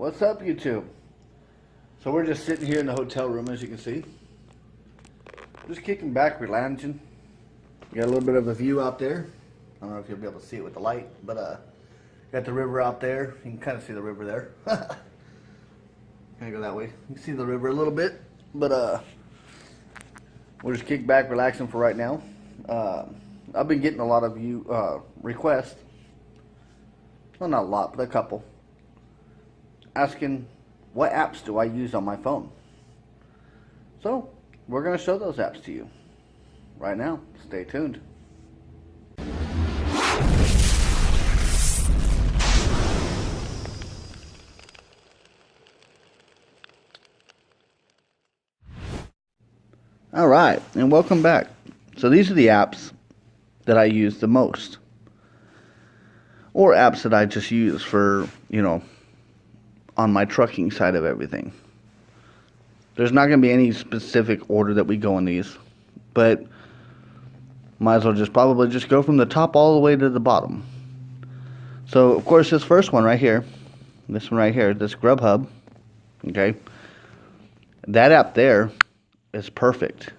What's up, YouTube? So we're just sitting here in the hotel room, as you can see. Just kicking back, relaxing. Got a little bit of a view out there. I don't know if you'll be able to see it with the light, but got the river out there. You can kind of see the river there. Gonna go that way. You can see the river a little bit, but we'll just kick back, relaxing for right now. I've been getting a lot of requests. Well, not a lot, but a couple. Asking what apps do I use on my phone. So we're going to show those apps to you right now. Stay tuned. All right, and welcome back. So these are the apps that I use the most, or apps that I just use for, on my trucking side of everything. There's not going to be any specific order that we go in these, but might as well probably just go from the top all the way to the bottom. So, of course, this first one right here, this Grubhub, okay, that app there is perfect.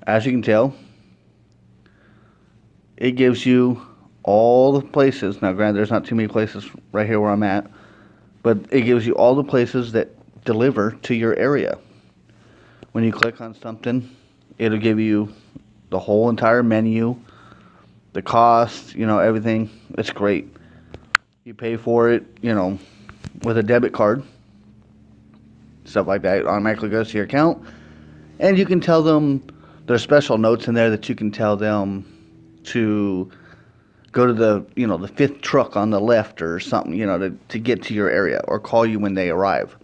As you can tell, it gives you all the places. Now, granted, there's not too many places right here where I'm at, but it gives you all the places that deliver to your area. When you click on something, it'll give you the whole entire menu, the cost, everything. It's great. You pay for it, with a debit card, stuff like that. It automatically goes to your account, and you can tell them, there's special notes in there that you can tell them to go to the fifth truck on the left or something, to get to your area, or call you when they arrive.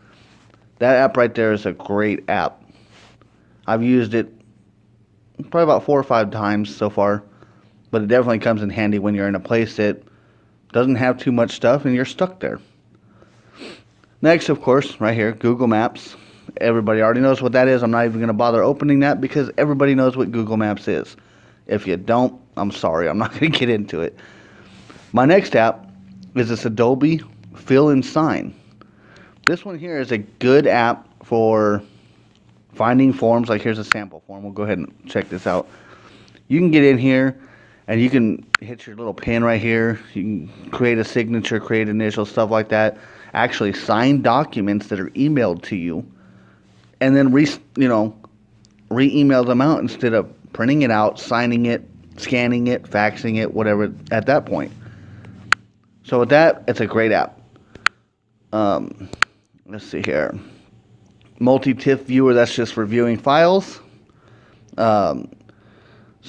That app right there is a great app. I've used it probably about 4 or 5 times so far, but it definitely comes in handy when you're in a place that doesn't have too much stuff and you're stuck there. Next, of course, right here, Google Maps. Everybody already knows what that is. I'm not even going to bother opening that because everybody knows what Google Maps is. If you don't, I'm sorry. I'm not going to get into it. My next app is this Adobe Fill and Sign. This one here is a good app for finding forms. Like, here's a sample form. We'll go ahead and check this out. You can get in here and you can hit your little pin right here. You can create a signature, create initials, stuff like that. Actually sign documents that are emailed to you, and then re-email them out instead of printing it out, signing it, scanning it, faxing it, whatever at that point. So with that, it's a great app. Let's see here. Multi-TIFF viewer, that's just for viewing files. Some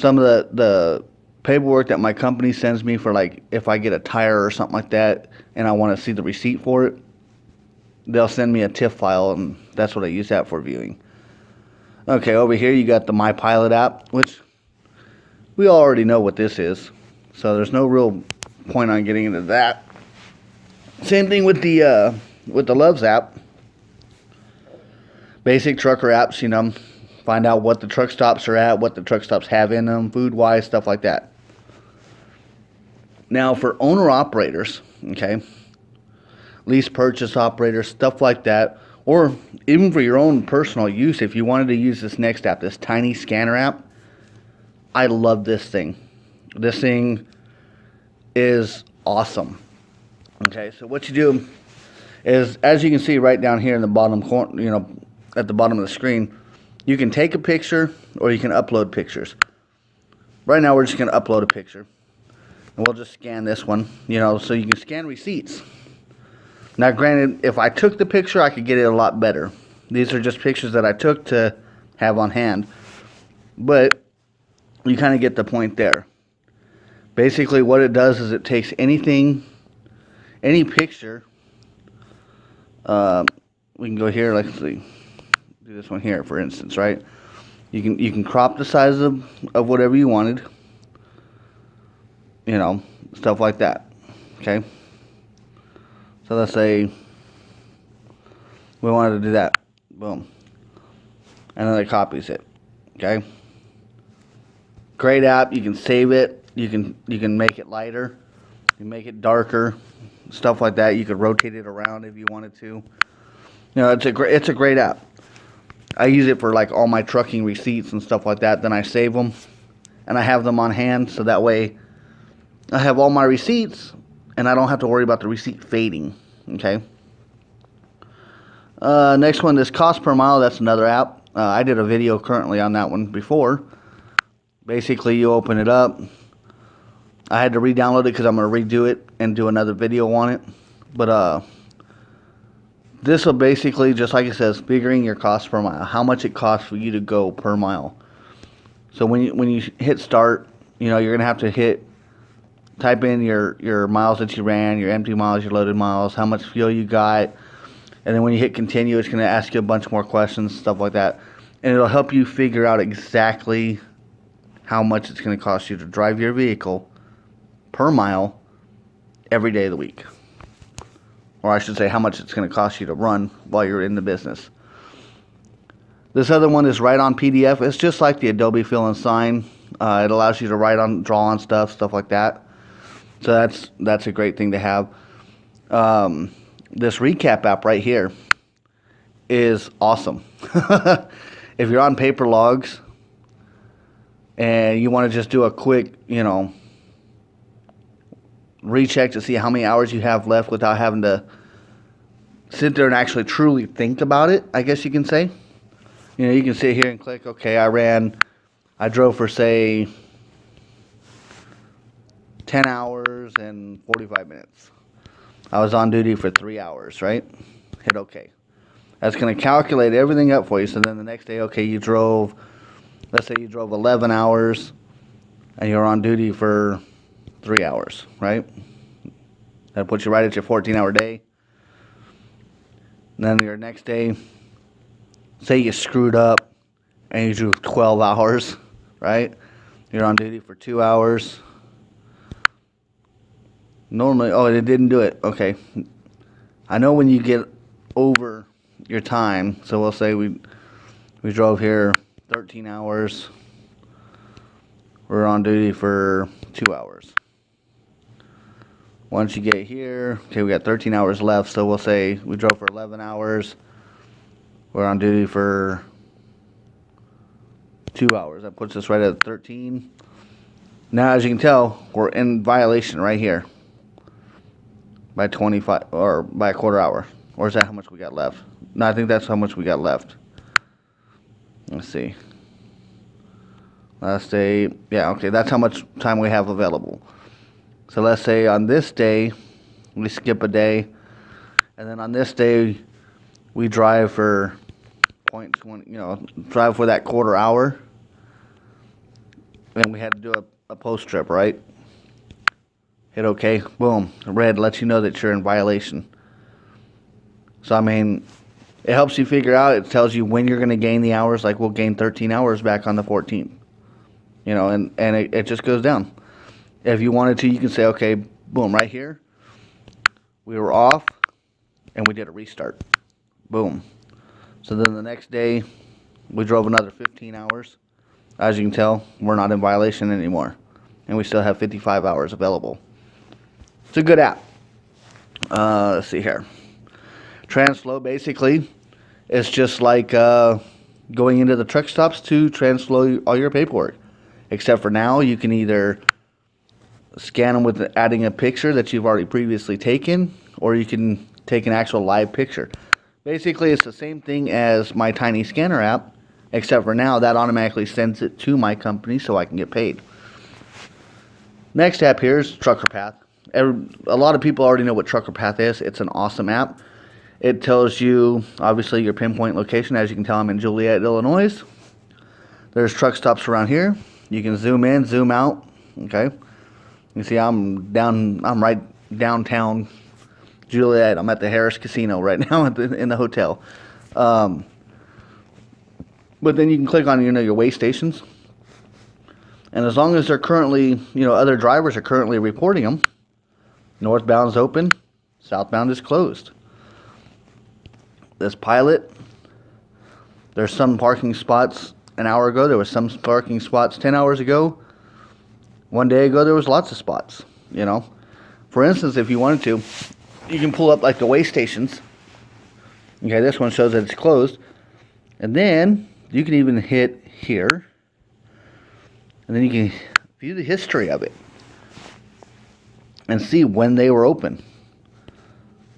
of the paperwork that my company sends me for, like, if I get a tire or something like that and I want to see the receipt for it, they'll send me a TIFF file, and that's what I use that for viewing. Okay, over here you got the My Pilot app, which we already know what this is, so there's no real point on getting into that. Same thing with the Loves app. Basic trucker apps, find out what the truck stops are at, what the truck stops have in them, food-wise, stuff like that. Now, for owner-operators, okay, lease purchase operators, stuff like that, or even for your own personal use, if you wanted to use this next app, this tiny scanner app, I love this thing. This thing is awesome. Okay, so what you do is, as you can see right down here in the bottom corner, at the bottom of the screen, you can take a picture or you can upload pictures. Right now we're just going to upload a picture. And we'll just scan this one, so you can scan receipts. Now, granted, if I took the picture, I could get it a lot better. These are just pictures that I took to have on hand. But you kind of get the point there. Basically, what it does is it takes any picture. We can go here, let's see. Do this one here, for instance, right? You can crop the size of whatever you wanted. Stuff like that. Okay? So let's say we wanted to do that. Boom. And then it copies it. Okay? Great app. You can save it. You can make it lighter. You can make it darker. stuff like that. You could rotate it around if you wanted to. You know, it's a great app. I use it for like all my trucking receipts and stuff like that. Then I save them, and I have them on hand, so that way I have all my receipts, and I don't have to worry about the receipt fading. Okay. Next one is cost per mile. That's another app. I did a video currently on that one before. Basically, you open it up. I had to re-download it because I'm going to redo it and do another video on it. But this will basically, just like it says, figuring your cost per mile. How much it costs for you to go per mile. So when you hit start, you know, you're going to have to type in your miles that you ran, your empty miles, your loaded miles, how much fuel you got. And then when you hit continue, it's going to ask you a bunch more questions, stuff like that. And it'll help you figure out exactly how much it's going to cost you to drive your vehicle per mile every day of the week. Or I should say how much it's going to cost you to run while you're in the business. This other one is Write on PDF. It's just like the Adobe Fill and Sign. It allows you to draw on stuff like that. So that's a great thing to have. This recap app right here is awesome. If you're on paper logs and you want to just do a quick, you know, recheck to see how many hours you have left without having to sit there and actually truly think about it, I guess you can say. You know, you can sit here and click, okay, I drove for, say, 10 hours and 45 minutes. I was on duty for 3 hours, right? Hit OK. That's going to calculate everything up for you. So then the next day, okay, let's say you drove 11 hours and you're on duty for 3 hours, right? That puts you right at your 14-hour day. And then your next day, say you screwed up and you drove 12 hours, right? You're on duty for 2 hours. Normally, oh, it didn't do it. Okay. I know when you get over your time, so we'll say we drove here 13 hours. We're on duty for 2 hours. Once you get here, okay, we got 13 hours left, so we'll say we drove for 11 hours. We're on duty for 2 hours. That puts us right at 13. Now, as you can tell, we're in violation right here. By 25 or by a quarter hour. Or is that how much we got left? No, I think that's how much we got left. Let's see. Last day, yeah, okay, that's how much time we have available. So let's say on this day, we skip a day, and then on this day, we drive for drive for that quarter hour, and we had to do a post trip, right? Hit OK, boom, red lets you know that you're in violation. So, I mean, it helps you figure out, it tells you when you're going to gain the hours, like we'll gain 13 hours back on the 14th. You know, and it just goes down. If you wanted to, you can say, okay, boom, right here, we were off, and we did a restart. Boom. So then the next day, we drove another 15 hours. As you can tell, we're not in violation anymore. And we still have 55 hours available. It's a good app. Let's see here. Transload basically is just like going into the truck stops to transload all your paperwork. Except for now, you can either scan them with adding a picture that you've already previously taken, or you can take an actual live picture. Basically, it's the same thing as my Tiny Scanner app, except for now that automatically sends it to my company so I can get paid. Next app here is Trucker Path. A lot of people already know what Trucker Path is. It's an awesome app. It tells you, obviously, your pinpoint location. As you can tell, I'm in Joliet, Illinois. There's truck stops around here. You can zoom in, zoom out. Okay. You see, I'm right downtown Joliet. I'm at the Harris Casino right now in the hotel. But then you can click on, your way stations. And as long as they're currently, other drivers are currently reporting them, northbound is open, southbound is closed. This Pilot, there's some parking spots an hour ago. There was some parking spots 10 hours ago. One day ago, there was lots of spots, For instance, if you wanted to, you can pull up like the way stations. Okay, this one shows that it's closed. And then you can even hit here. And then you can view the history of it. And see when they were open.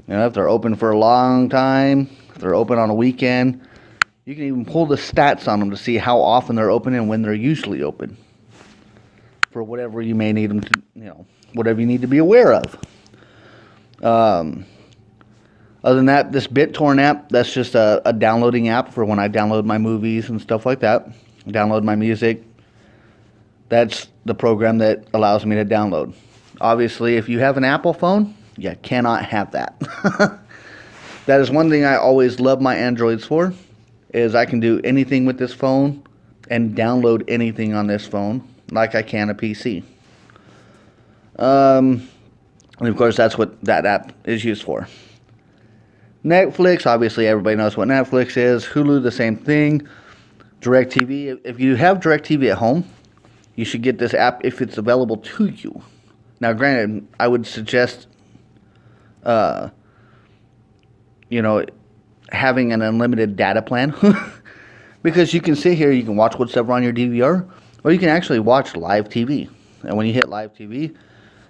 You know, if they're open for a long time, if they're open on a weekend. You can even pull the stats on them to see how often they're open and when they're usually open. For whatever you may need them to, you know, whatever you need to be aware of. Other than that, this BitTorrent app, that's just a downloading app for when I download my movies and stuff like that. Download my music. That's the program that allows me to download. Obviously, if you have an Apple phone, you cannot have that. That is one thing I always love my Androids for, is I can do anything with this phone and download anything on this phone like I can a PC. And of course, that's what that app is used for. Netflix, obviously everybody knows what Netflix is. Hulu, the same thing. DirecTV, if you have DirecTV at home, you should get this app if it's available to you. Now, granted, I would suggest, you know, having an unlimited data plan. Because you can sit here, you can watch whatever on your DVR, or you can actually watch live TV. And when you hit live TV,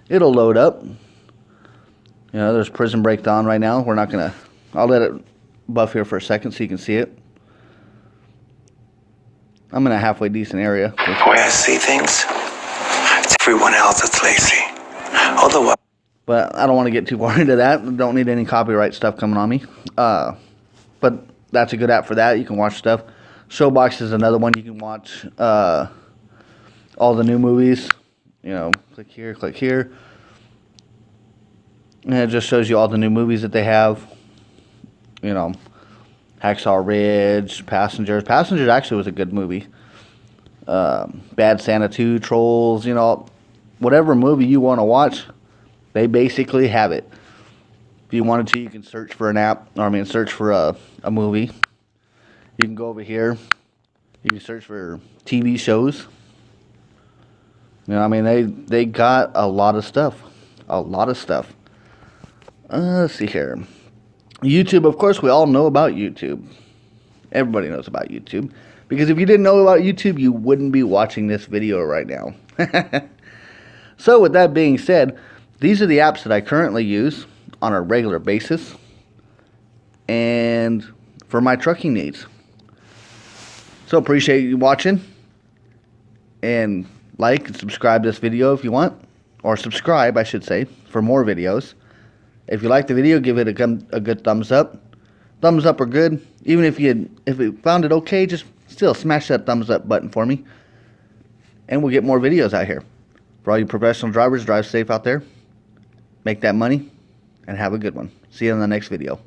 it'll load up. You know, there's Prison Break on right now. We're not going to... I'll let it buff here for a second so you can see it. I'm in a halfway decent area. The way I see things, it's everyone else that's lazy. Otherwise... But I don't want to get too far into that. Don't need any copyright stuff coming on me. But that's a good app for that. You can watch stuff. Showbox is another one. You can watch all the new movies. You know, click here, click here. And it just shows you all the new movies that they have. You know, Hacksaw Ridge, Passengers. Passengers actually was a good movie. Bad Santa 2, Trolls, you know, whatever movie you want to watch, they basically have it. If you wanted to, you can search for an app, or I mean, search for a movie. You can go over here. You can search for TV shows. You know, I mean, they got a lot of stuff. A lot of stuff. Let's see here. YouTube, of course, we all know about YouTube. Everybody knows about YouTube. Because if you didn't know about YouTube, you wouldn't be watching this video right now. So, with that being said, these are the apps that I currently use on a regular basis. And for my trucking needs. So, appreciate you watching. And like and subscribe to this video if you want. Or subscribe, I should say, for more videos. If you like the video, give it a good thumbs up. Thumbs up are good. Even if you found it okay, just still smash that thumbs up button for me. And we'll get more videos out here. For all you professional drivers, drive safe out there. Make that money. And have a good one. See you in the next video.